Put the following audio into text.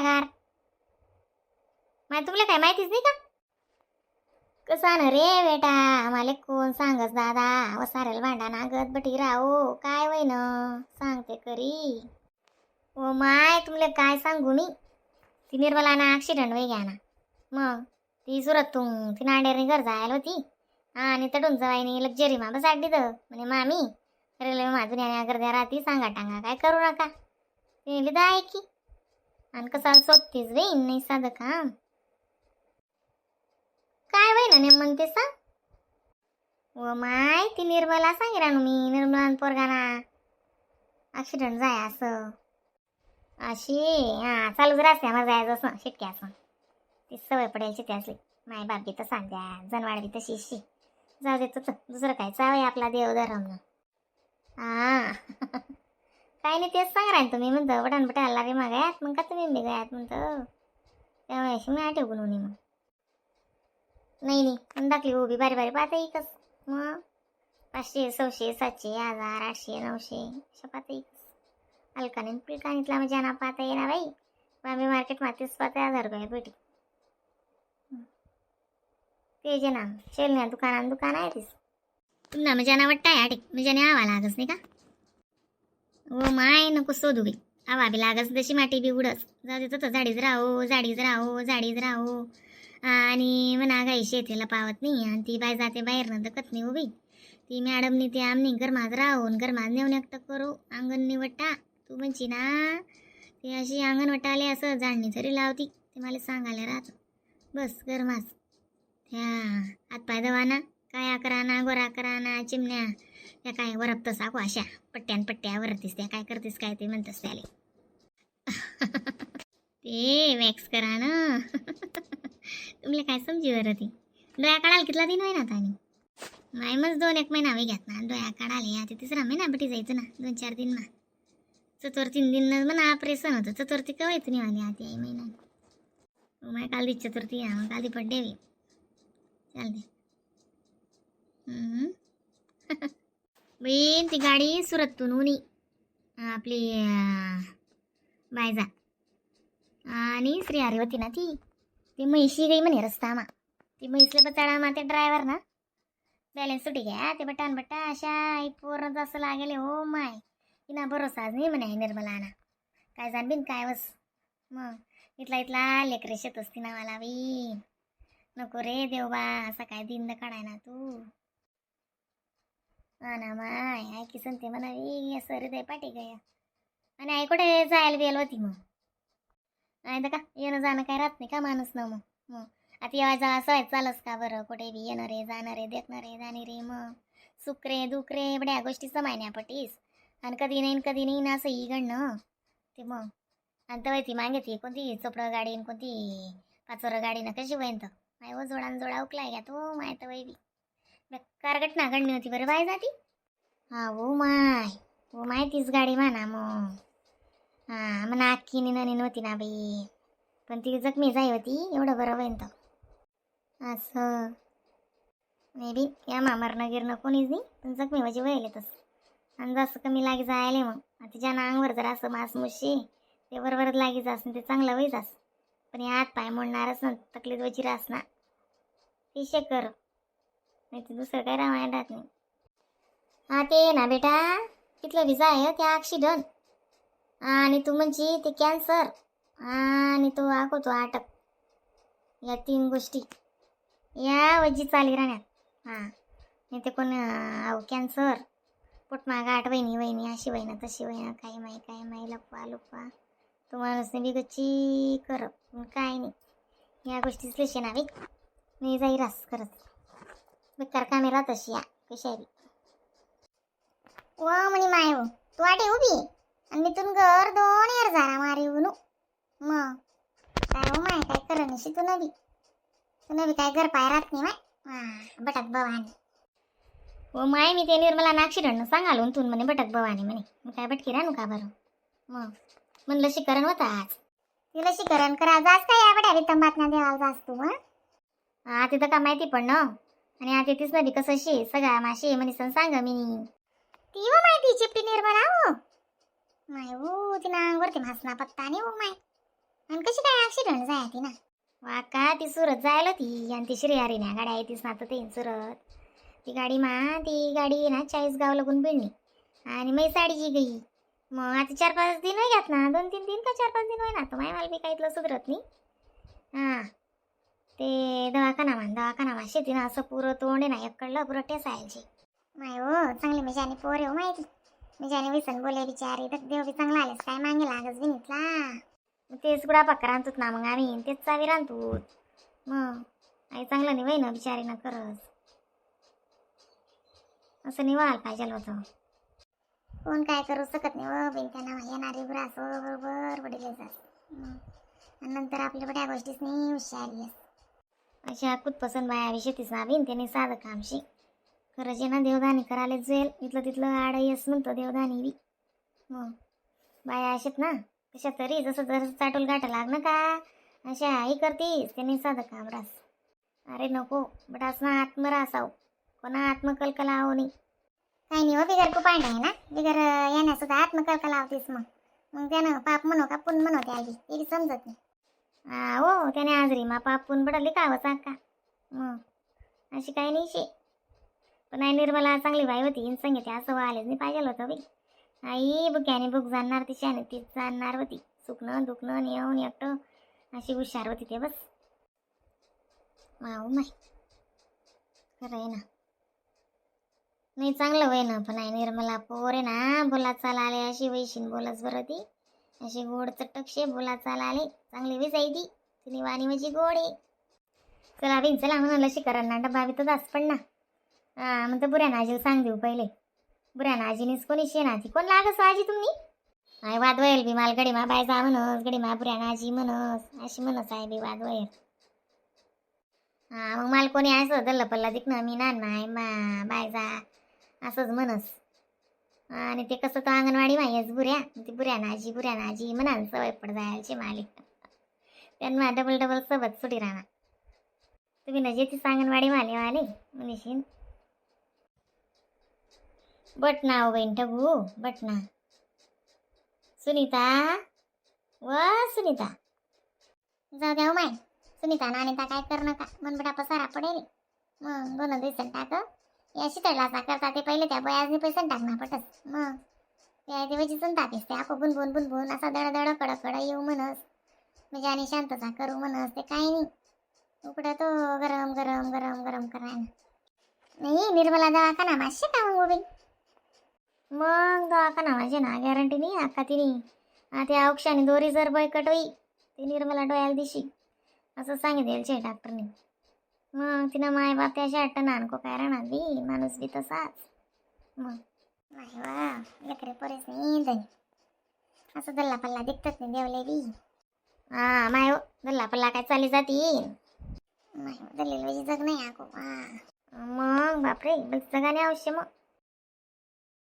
घार. मग तुला काय माहितीच नाही का? कसा ना रे बेटा, आम्हाला कोण सांगस दादा, वसारेल भांडा नागत बटी राहो काय वय न सांगते करी. ओ माय तुमले काय सांगू मी. ती निर्मला ना ॲक्सिडेंट वय घ्या ना. मग ती सुरतून ती नांडेरनी घर जायला होती आणि तडून जवाईनी लक्झरी मा बस आड्डी द म्हणे मामी रेल्वे माझून या गर्द्या राहती सांगा टांगा काय करू नका. ते लिदा आहे की आणि कसा सोदतीच वेईन नाही साधं काम. काय वय ना नेमन ते सांग. व माय ती निर्मला सांगे रानू मी निर्मला पोरगाना ॲक्सिडेंट जाय असं अशी हां चालूच रस्त्यावर जायचं असं शिटक्या असं ती सवय पडेल त्यासली. माय बाप बी तर सांग्या जनवाड बी तशी शी जाऊ देत दुसरं काय चावय आपला देव धरम. हां काही नाही तेच सांग राहीन तुम्ही म्हणतं बटन बटायला रे मागायात मग का तुम्ही बी गयात म्हणतं त्यामुळे अशी मी आठव गुणवणी मग नाही पण दाखली उभी बारी बारी पाहता येईकच. मग 500 600 700 1000 800 900 अशा पाहता येईकच. हलकाने पिलकानीतला म्हणजे ना पाहता येणार बाई. आम्ही मार्केट मातीच पाहता 1000 रुपये भेटी ते जे ना शेलण्या दुकान आहे तीस पुन्हा म्हणजे ना वाटतं आहे आटिक म्हणजे आवा लागस नाही का. हो माय नको शोधू बाई आवा बी लागस तशी माटी बी उडस जाऊ दे तर झाडीच राहो आणि म्हणा काही शेतीला पावत नाही आणि ती बाय जाते बाहेरनं दकत नाही हो बाई. ती मॅडमनी ते आमनी गरमात राहून गरमात नेऊन एकटं करू अंगण निवटा तू म्हणशी ना ती अशी अंगण वटाले असं झाडणी तरी लावती ते मला सांगायला राहतं बस गरमाच. ह्या हातपाय दवाना काय कराना गोरा कराना चिमण्या त्या काय वरपतं साकू अशा पट्ट्या वरतीस त्या काय करतेस काय ते म्हणतस त्याले ते वॅक्स करा ना तुमले काय समजी बरं ती डोळ्या काढाल कितला दिन महिना आणि माय मग 2-1 महिना वे घ्यात ना डोळ्या काढाले आता 3रा महिना बटी जायचं ना 2-4 दिन ना चतुर्थी दिन म्हणा ऑपरेशन होतं चतुर्थी कवायचं नाही आली आती आई महिना माय काल दी चतुर्थी काल दी बड्डे वे चालते. बहीण ती गाडी सुरतून उनी आपली बायजा आणि श्रीहरी होती ना ती म्हैशी गई म्हणे रस्ता मा ती म्हैसले बचाडा मा ते ड्रायव्हर ना बॅलेन्स सुटी घ्या ते बटान बट्टा अशा पोरण असं लागेले हो माय तिना भरोसाच नाही म्हणे निर्मला ना काय जाण बिन काय वस मग इथला लेकरे शेत असती ना मला बी नको रे देवबा असा काय दिन काढाय ना तू. हा ना माय आई की संते म्हणावी असं हृदय पाठी गया आणि आई कुठे जायला गेल होती मग नाही तर का येणं जाणं काय राहत नाही का माणूस ना मग आता येवा जा असं चालस का बरं कुठे बी येणारे जाणारे देखणारे जाणे रे मग सुकरे दुकरे बड्या गोष्टी समायण्या पटीस आणि कधी नाही ना असं इगणं ते मग आणि तवय ती मागेती कोणती चोपडं गाडी कोणती 5 गाडीनं कशी वयंत माय व जोडा उकलाय घ्या तो माय तवय बी कारगट ना गणली होती बरं बाय जाती. हा हो माय तीच गाडी म्हणा मग हां म्हणा अख्खी ननी नव्हती ना बाई पण ती जखमी जाई होती एवढं बरं होईन तर असं मे बी या मामारनं गिरणं कोणीच नाही पण जखमी म्हणजे व्हायला तसं आणि जास्त कमी लागी जायला मग आता ज्यानं अंगवर जर असं मास मुशी ते बरोबरच लागी जास ते चांगलं होई जास पण हात पाय मोडणारच ना तकलीफ वची रास ना ती शेकर नाही ते दुसरं काय रामायण राहत नाही. हा ते ना बेटा तिथलं विजा आहे त्या ॲक्सिडंट आणि तू म्हणजे ते कॅन्सर आणि तो आखवतो अटक या 3 गोष्टी या वजी चाली राहण्यात. हां नाही ते कोण कॅन्सर पोटमा गाठ वहिनी अशी वहिना तशी वहिना काही माई लपवा तो माणूसने बी गच्ची कर काय नाही या गोष्टीच लेशे ना बी मी जाई रास करत बेकार कामे राहत अशी या कशा बी व म्हणे माय हो तू आटे उभी आणि मी तुन घर 2 यार झारा मारी उनू मग काय हो माय काय कर नशी तू नवी काय घर पाय राहत नाही माय बटक भवानी हो माय मी ते निर्मला ॲक्सिडेंट सांगाल तून म्हणे बटक भवानी म्हणे मी काय बटकी राहू का बरं मग मन लसीकरण होतं आज ते लसीकरण करा जास काय या बड्या वितंबात ना देवाला जास तू हा तिथं का माहिती पण ना आणि आता तीच नदी कसं शे सगळा माशे म्हणे सांग मी ती व माहिती चिपटी निर्मला हो माय हो तिना अंगवरती मासना पत्ता नाही हो माय आणि कशी काय ॲक्सिडेंट जाय ती ना वा का ती सुरत जायला होती आणि ती श्रीहरी ना गाडी आहे तीच ना तर ते सुरत ती गाडी आहे ना 40 गाव लागून बिळणी आणि मै साडीची गई मग आता 4-5 दिन होई घात ना 2-3 दिन का 4-5 दिन होई ना तर माय मला बी काही इथलं सुधरत नाही हां ते दवाखाना शेती ना असं पुरं तोंड आहे ना एककडलं पुरं टेसायचे माय हो चांगली मिजानी पोर हो माहिती मिजानी विसन बोले बिचारी तर देव बी चांगला आलेस काय मागे लागच बी निघला तेच गुडा पक्का रांधतोत ना मग आम्ही तेच चावी रांधतोत मग आई चांगलं नाही वय ना बिचारी ना करस असं नाही व्हायला पाहिजे होतं कोण काय करू शकत नाही व बिनत्याना येणारी बुरास बरोबर वडील आणि नंतर आपल्या बड्या गोष्टीच नाही हुशारी अशा कुतपसंत बाया शेतीच ना बिन त्याने साधं कामशी खरंच आहे ना देवदानी करायलाच जाईल इथलं तिथलं आड येस म्हणतो देवदानी बी मग बाया असेत ना कशा तरी जसं जसं चाटूल गाठा लागणं का अशा आई करतीस त्याने साधं काम रास अरे नको बटास ना आत्मरासाव कोणा आत्मकल्कला आहो नाही काही नाही हो बिगर कुपांड आहे ना बिगर याने सुद्धा आत्मकल्का लावतीस मग त्यानं पाप म्हणो का पुन म्हणो त्या आधी ते समजत नाही हो त्याने आजरी मा पाप पुन पडली का सांग का मग अशी काही नाही शे पण आई निर्मला चांगली बाई होती इन सांगितले असं व्हायलाच नाही पाहिजे होतं बाई आई बुक्याने बुक जाणणार तिच्याने तीच जाणणार होती सुकणं दुखणं येऊन एकटं अशी हुशार होती ते बस माऊ माय खरं आहे ना नाही चांगलं वय ना पण आई निर्मला पोर आहे ना बोला चाला आले अशी वैशीन बोलच बरं ती अशी गोड चटकशे बोला चाला आले चांगली विसाई ती तिने वाणी माझी गोड आहे चला बिन चला म्हणून लशीकरांना डबा बी तर जास्त पण ना म्हणतं बुऱ्या नाजीला सांग देऊ पहिले बुऱ्या नाजीनीच कोणी शेणाची कोण लागस आजी तुम्ही आय वाद वयल बी माल गडी मा बाय जा म्हणस गडी मा बुऱ्या नाजी म्हणस अशी म्हणस आहे बी वाद वयल मग मला कोणी असं दल्ला पल्ला दिखणं मी ना नाही मा बाय जा असंच म्हणस आणि ते कसं तर अंगणवाडी माहीच बुऱ्या नाजी म्हणा सवय पड जायचे मालिक त्यांना डबल सोबत सुटी राहणार तुम्ही नजे ती अंगणवाडी वाले म्हणशीन बटना हो बहीण ठगू बटना सुनीता व सुनीता जाऊ द्या माय सुनीता ना अनिता काय कर नका मन बेटा पसारा पडेल मग 2 दिवसांनी टाक या शितळला करता ते पहिले त्या बयाजने पैसे टाकणार पटस मग त्या देवाची चिंता असते ते आपण बुनबुन असा दड कडक येऊ म्हणस म्हणजे आणि शांतता करू म्हणस ते काही नाही उकडं तो गरम करायला नाही निर्मला दवाखाना मासे का मग उभी मग दवाखाना माझे ना गॅरंटी नाही आका तिने त्या औक्षाने दोरी जर बळकट होई ते निर्मला डोळ्याला दिशी असं सांगितले डॉक्टरने मग तिनं माय बाप त्याच्या अट्ट नानको काय राहणार बी माणूस बी तसाच मग नाही वा लेकरे पोरेस नाही असं दल्ला पल्ला दिखतात नाही देवले बी माय हो दल्ला पल्ला काय चालली जाती नाही दल्लेल वेळी जग नाही आको मग बापरे बस जगाने अवश्य मग